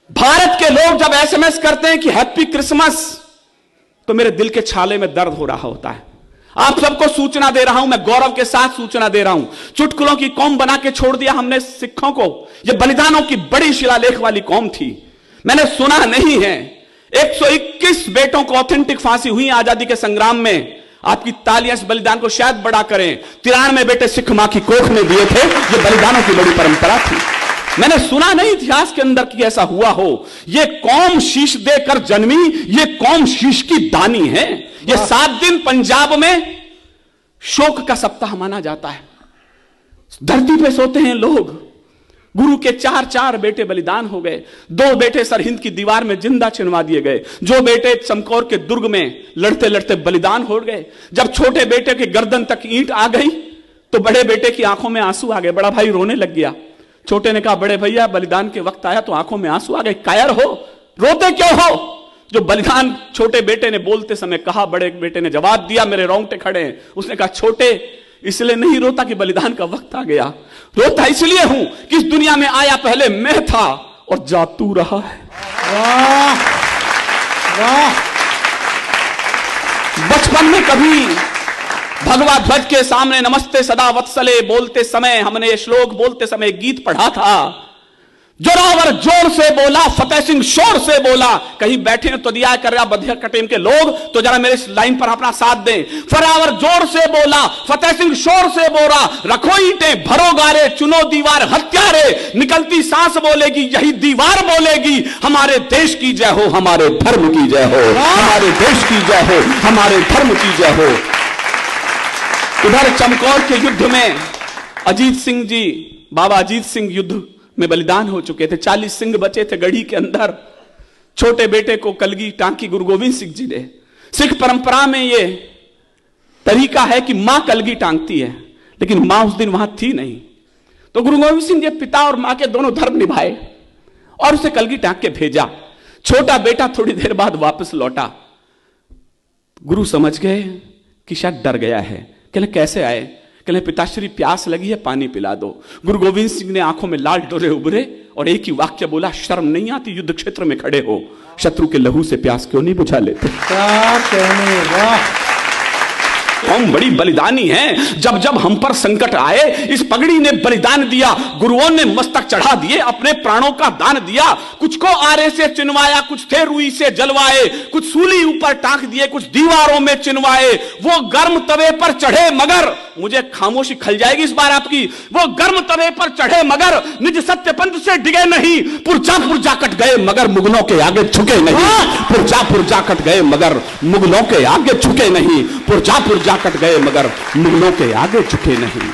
भारत के लोग जब एसएमएस करते हैं कि हैप्पी क्रिसमस, तो मेरे दिल के छाले में दर्द हो रहा होता है। आप सबको सूचना दे रहा हूं, मैं गौरव के साथ सूचना दे रहा हूं, चुटकुलों की कौम बना के छोड़ दिया हमने सिखों को। यह बलिदानों की बड़ी शिलालेख वाली कौम थी। मैंने सुना नहीं है 121 बेटों को ऑथेंटिक फांसी हुई आजादी के संग्राम में। आपकी तालियां इस बलिदान को शायद बड़ा करें। 93 बेटे सिख मां की कोख में दिए थे। यह बलिदानों की बड़ी परंपरा थी। मैंने सुना नहीं इतिहास के अंदर कि ऐसा हुआ हो। यह कौम शीश देकर जन्मी, यह कौम शीश की दानी है। यह 7 दिन पंजाब में शोक का सप्ताह माना जाता है। धरती पे सोते हैं लोग। गुरु के 4 बेटे बलिदान हो गए। 2 बेटे सरहिंद की दीवार में जिंदा चिनवा दिए गए। जो बेटे चमकौर के दुर्ग में लड़ते लड़ते बलिदान हो गए। जब छोटे बेटे के गर्दन तक ईंट आ गई तो बड़े बेटे की आंखों में आंसू आ गए। बड़ा भाई रोने लग गया। छोटे ने कहा, बड़े भैया बलिदान के वक्त आया तो आंखों में आंसू आ गए, कायर हो, रोते क्यों हो? जो बलिदान छोटे बेटे ने बोलते समय कहा, बड़े बेटे ने जवाब दिया, मेरे रोंगटे खड़े हैं। उसने कहा, छोटे इसलिए नहीं रोता कि बलिदान का वक्त आ गया, रोता इसलिए हूं कि इस दुनिया में आया पहले मैं था और जा तू रहा है। वाह वाह। बचपन में कभी भगवा ध्वज के सामने नमस्ते सदा वत्सले बोलते समय हमने ये श्लोक बोलते समय गीत पढ़ा था। जोरावर जोर से बोला, फतेह सिंह शोर से बोला। कहीं बैठे तो दिया कर रहा बधिया कटेम के लोग, तो जरा मेरे इस लाइन पर अपना साथ दें। फरावर जोर से बोला, फतेह सिंह शोर से बोला, रखो ईंटें भरो गारे, चुनो दीवार हत्यारे, निकलती सांस बोलेगी यही दीवार बोलेगी, हमारे देश की जय हो, हमारे धर्म की जय हो, हमारे देश की जय हो, हमारे धर्म की जय हो। उधर चमकौर के युद्ध में अजीत सिंह जी, बाबा अजीत सिंह युद्ध में बलिदान हो चुके थे। 40 सिंह बचे थे गढ़ी के अंदर। छोटे बेटे को कलगी टांकी गुरु गोविंद सिंह जी ने। सिख परंपरा में यह तरीका है कि मां कलगी टांगती है, लेकिन मां उस दिन वहां थी नहीं। तो गुरु गोविंद सिंह जी पिता और मां के दोनों धर्म निभाए और उसे कलगी टांग के भेजा। छोटा बेटा थोड़ी देर बाद वापस लौटा। गुरु समझ गए कि शायद डर गया है। कहले कैसे आए? कहले पिताश्री प्यास लगी है, पानी पिला दो। गुरु गोविंद सिंह ने आंखों में लाल डोरे उभरे और एक ही वाक्य बोला, शर्म नहीं आती युद्ध क्षेत्र में खड़े हो, शत्रु के लहू से प्यास क्यों नहीं बुझा लेते? क्या कहने, वाह। हम बड़ी बलिदानी हैं। जब जब हम पर संकट आए, इस पगड़ी ने बलिदान दिया। गुरुओं ने मस्तक चढ़ा दिए, अपने प्राणों का दान दिया। कुछ को आरे से चिनवाया, कुछ थे रुई से जलवाए, कुछ सूली ऊपर टांक दिए, कुछ दीवारों में चिनवाए। वो गर्म तवे पर चढ़े मगर, मुझे खामोशी खल जाएगी इस बार आपकी, वो गर्म तवे पर चढ़े मगर निज सत्य पंथ से डिगे नहीं। पुरजा पुरजा कट गए मगर मुगलों के आगे झुके नहीं। पुरजा पुरजा कट गए मगर मुगलों के आगे झुके नहीं। पुरजा पुरजा कट गए मगर मुगलों के आगे झुके नहीं।